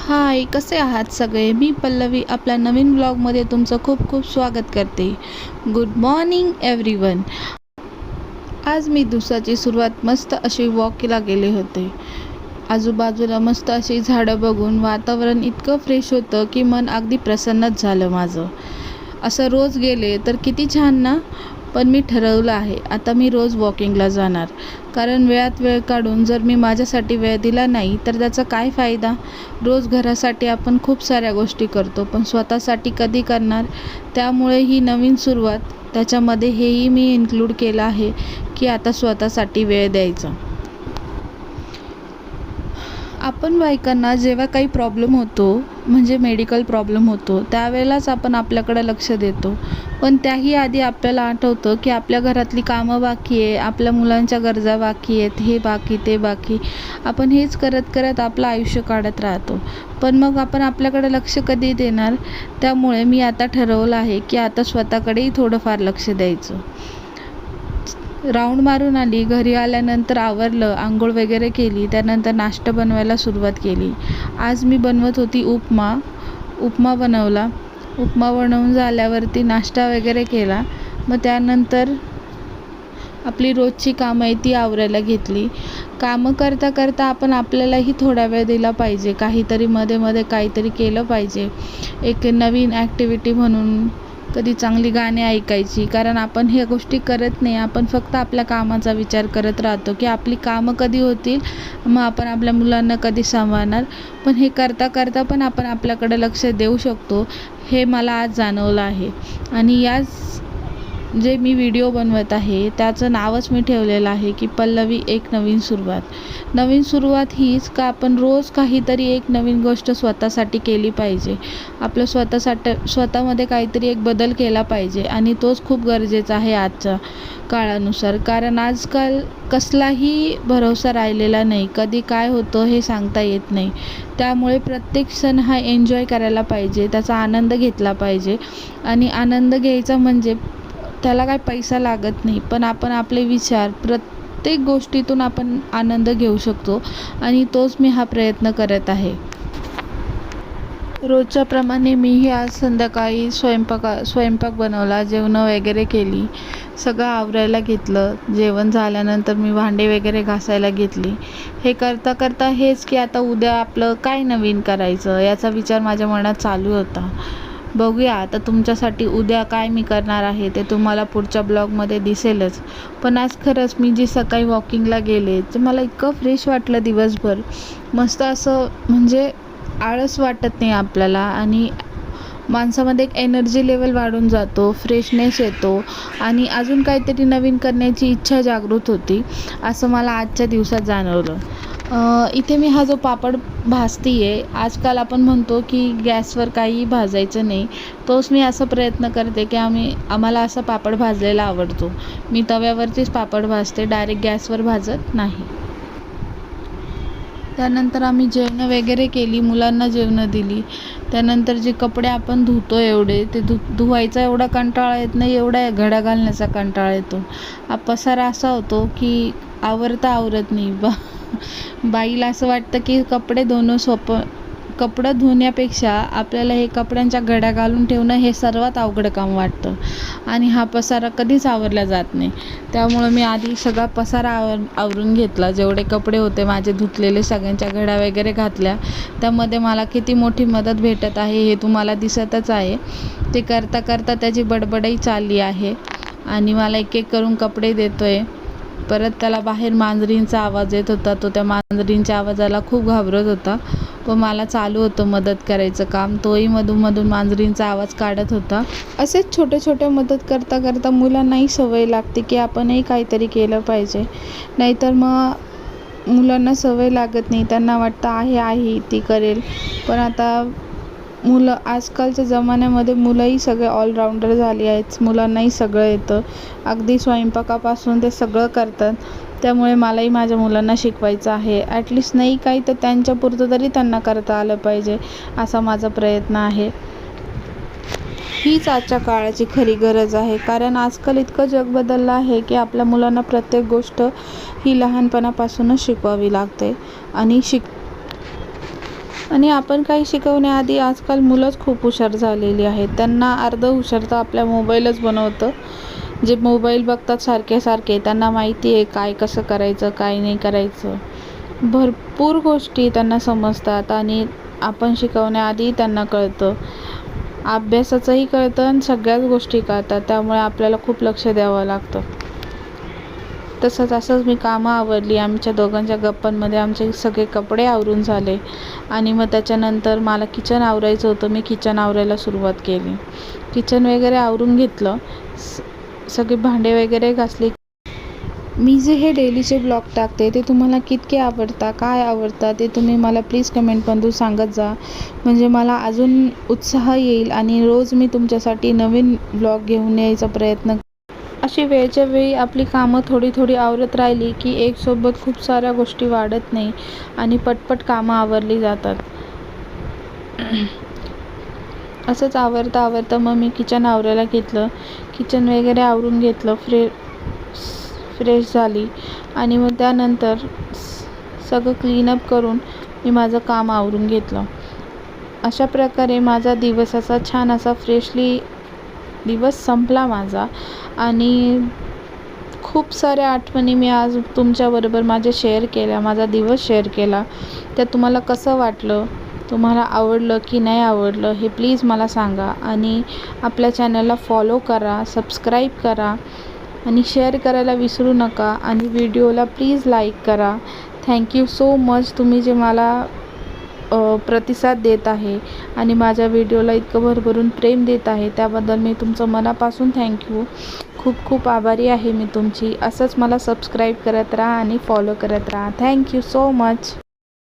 हाय, कसे आहात सगळे? मी पल्लवी आपल्या नवीन ब्लॉगमध्ये तुमचं खूप खूप स्वागत करते. Good morning everyone. आज मी दिवसाची सुरुवात मस्त अशी वॉकला गेले होते. आजूबाजूला मस्त अशी झाडं बघून वातावरण इतकं फ्रेश होतं की मन अगदी प्रसन्नच झालं माझं. असं रोज गेले तर किती छान ना. पण मी ठरवलं आहे आता मी रोज वॉकिंगला जाणार. कारण वेळात वेळ काढून जर मी माझ्यासाठी वेळ दिला नाही तर त्याचा काय फायदा. रोज घरासाठी आपण खूप साऱ्या गोष्टी करतो पण स्वतःसाठी कधी करणार. त्यामुळे ही नवीन सुरुवात, त्याच्यामध्ये हेही मी इन्क्लूड केलं आहे की आता स्वतःसाठी वेळ द्यायचा. आपण बायकांना जेव्हा काही प्रॉब्लेम होतो, म्हणजे मेडिकल प्रॉब्लेम होतो, त्यावेळेलाच आपण आपल्याकडे लक्ष देतो. पण त्याही आधी आपल्याला आठवतं की आपल्या घरातली कामं बाकी आहे, आपल्या मुलांच्या गरजा बाकी आहेत, हे बाकी ते बाकी. आपण हेच करत करत आपलं आयुष्य काढत राहतो. पण मग आपण आपल्याकडे लक्ष कधी देणार. त्यामुळे मी आता ठरवलं आहे की आता स्वतःकडेही थोडंफार लक्ष द्यायचं. राऊंड मारून आली, घरी आल्यानंतर आवरलं, आंघोळ वगैरे केली, त्यानंतर नाश्ता बनवायला सुरुवात केली. आज मी बनवत होती उपमा बनवला. उपमा बनवून झाल्यावरती नाश्ता वगैरे केला. मग त्यानंतर आपली रोजची कामं आहे ती आवरायला घेतली. कामं करता करता आपण आपल्यालाही थोडा वेळ दिला पाहिजे, काहीतरी मध्ये मध्ये काहीतरी केलं पाहिजे. एक नवीन ॲक्टिव्हिटी म्हणून कधी चांगली गाणी ऐकायची. कारण आपण ह्या गोष्टी करत नाही, आपण फक्त आपल्या कामाचा विचार करत राहतो की आपली कामं कधी होतील, मग आपण आपल्या मुलांना कधी सांभाळणार. पण हे करता करता पण आपण आपल्याकडे लक्ष देऊ शकतो, हे मला आज जाणवलं आहे. आणि याच जे मी व्हिडिओ बनवत आहे त्याचं नावच मी ठेवलेलं आहे की पल्लवी एक नवीन सुरुवात. नवीन सुरुवात हीच का आपण रोज काहीतरी एक नवीन गोष्ट स्वतःसाठी केली पाहिजे. आपलं स्वतःमध्ये काहीतरी एक बदल केला पाहिजे आणि तोच खूप गरजेचा आहे आजच्या काळानुसार. कारण आजकाल कसलाही भरवसा राहिलेला नाही, कधी काय होतं हे सांगता येत नाही. त्यामुळे प्रत्येक क्षण हा एन्जॉय करायला पाहिजे, त्याचा आनंद घेतला पाहिजे. आणि आनंद घ्यायचा म्हणजे त्याला काय पैसा लागत नाही, पण आपण आपले विचार, प्रत्येक गोष्टीतून आपण आनंद घेऊ शकतो. आणि तोच मी हा प्रयत्न करत आहे. रोजच्याप्रमाणे मीही आज संध्याकाळी स्वयंपाक बनवला, जेवणं वगैरे केली, सगळं आवरायला घेतलं. जेवण झाल्यानंतर मी भांडे वगैरे घासायला घेतली. हे करता करता हेच की आता उद्या आपलं काय नवीन करायचं याचा विचार माझ्या मनात चालू होता. बघूया आता तुमच्यासाठी उद्या काय मी करणार आहे ते तुम्हाला पुढच्या ब्लॉगमध्ये दिसेलच. पण आज खरंच मी जी सकाळी वॉकिंगला गेले तर मला इतकं फ्रेश वाटलं दिवसभर. मस्त असं म्हणजे आळस वाटत नाही आपल्याला आणि माणसामध्ये एक एनर्जी लेवल वाढून जातो, फ्रेशनेस येतो आणि अजून काहीतरी नवीन करण्याची इच्छा जागृत होती, असं मला आजच्या दिवसात जाणवलं. इथे मी हा जो पापड भाजते आहे, आजकाल आपण म्हणतो की गॅसवर काहीही भाजायचं नाही, तोच मी असा प्रयत्न करते की आम्हाला असा पापड भाजलेला आवडतो. मी तव्यावरतीच पापड भाजते, डायरेक्ट गॅसवर भाजत नाही. त्यानंतर आम्ही जेवणं वगैरे केली, मुलांना जेवणं दिली. त्यानंतर जे कपडे आपण धुतो एवढे, ते धुवायचा एवढा कंटाळा येत नाही, एवढा घड्या घालण्याचा कंटाळा येतो. हा पसारा असा होतो की आवरत नाही. बाईला असं वाटतं की कपडे धुणं सोपं, कपडे धुण्यापेक्षा आपल्याला हे कपड्यांच्या घड्या घालून ठेवणं हे सर्वात अवघड काम वाटतं. आणि हा पसारा कधीच आवरला जात नाही. त्यामुळं मी आधी सगळा पसारा आवरून घेतला. जेवढे कपडे होते माझे धुतलेले सगळ्यांच्या घड्या वगैरे घातल्या. त्यामध्ये मला किती मोठी मदत भेटत आहे हे तुम्हाला दिसतच आहे. ते करता करता त्याची बडबडही चालली आहे आणि मला एक एक करून कपडे देतोय. परत त्याला बाहेर मांजरींचा आवाज येत होता, तो त्या मांजरींच्या आवाजाला खूप घाबरत होता. व मला चालू होतं मदत करायचं काम, तोही मधून मांजरींचा आवाज काढत होता. असेच छोटे छोटे मदत करता करता मुलांनाही सवय लागते की आपणही काहीतरी केलं पाहिजे. नाहीतर मग मुलांना सवय लागत नाही, त्यांना वाटतं आहे ती करेल. पण आता मुलं आजकालच्या जमान्यामध्ये मुलंही सगळे ऑलराऊंडर झाली आहेत, मुलांनाही सगळं येतं, अगदी स्वयंपाकापासून ते सगळं करतात. त्यामुळे मलाही माझ्या मुलांना शिकवायचं आहे. ॲटलिस्ट नाही काही तर त्यांच्यापुरतं तरी त्यांना करता आलं पाहिजे, असा माझा प्रयत्न आहे. हीच आजच्या काळाची खरी गरज आहे. कारण आजकाल इतकं जग बदललं आहे की आपल्या मुलांना प्रत्येक गोष्ट ही लहानपणापासूनच शिकवावी लागते. आणि आणि आपण काही शिकवण्याआधी आजकाल मुलंच खूप हुशार झालेली आहेत. त्यांना अर्ध हुशार तर आपल्या मोबाईलच बनवतं. जे मोबाईल बघतात सारखे सारखे, त्यांना माहिती आहे काय कसं करायचं, काय नाही करायचं. भरपूर गोष्टी त्यांना समजतात आणि आपण शिकवण्याआधी त्यांना कळतं. अभ्यासाचंही कळतं आणि सगळ्याच गोष्टी कळतात. त्यामुळे आपल्याला खूप लक्ष द्यावं लागतं. असंच मी कामं आवरली. आमच्या दोघांच्या गप्पांमध्ये आमचे सगळे कपडे आवरून झाले आणि मग त्याच्यानंतर मला किचन आवरायचं होतं. मी किचन आवरायला सुरुवात केली. किचन वगैरे आवरून घेतलं. सगळे भांडे वगैरे घासले. मी जे हे डेलीचे ब्लॉग टाकते ते तुम्हाला कितके आवडतात, काय आवडतं ते तुम्ही मला प्लीज कमेंटमधून सांगत जा. म्हणजे मला अजून उत्साह येईल आणि रोज मी तुमच्यासाठी नवीन ब्लॉग घेऊन यायचा प्रयत्न. अशी वेळच्या वेळी आपली कामं थोडी थोडी आवरत राहिली की एक सोबत खूप साऱ्या गोष्टी वाढत नाही आणि पटपट कामं आवरली जातात. असंच आवरता मग मी किचन आवरायला घेतलं. किचन वगैरे आवरून घेतलं. फ्रेश झाली आणि मग त्यानंतर सगळं क्लीनअप करून मी माझं काम आवरून घेतलं. अशा प्रकारे माझा दिवसाचा छान असा फ्रेशली दिवस संपला माझा. आणि खूप साऱ्या आठवणी मी आज तुमच्याबरोबर माझ्या शेअर केल्या. माझा दिवस शेअर केला. त्यात तुम्हाला कसं वाटलं, तुम्हाला आवडलं की नाही आवडलं हे प्लीज मला सांगा. आणि आपल्या चॅनलला फॉलो करा, सबस्क्राईब करा आणि शेअर करायला विसरू नका. आणि व्हिडिओला प्लीज लाईक करा. Thank you so much. तुम्ही जे मला प्रतिसाद देत आहे आणि माझ्या व्हिडिओला इतकं भरभरून प्रेम देत आहे त्याबद्दल मी तुमचं मनापासून थँक्यू. खूप खूप आभारी आहे मी तुमची. असंच मला सबस्क्राईब करत राहा आणि फॉलो करत राहा. Thank you so much.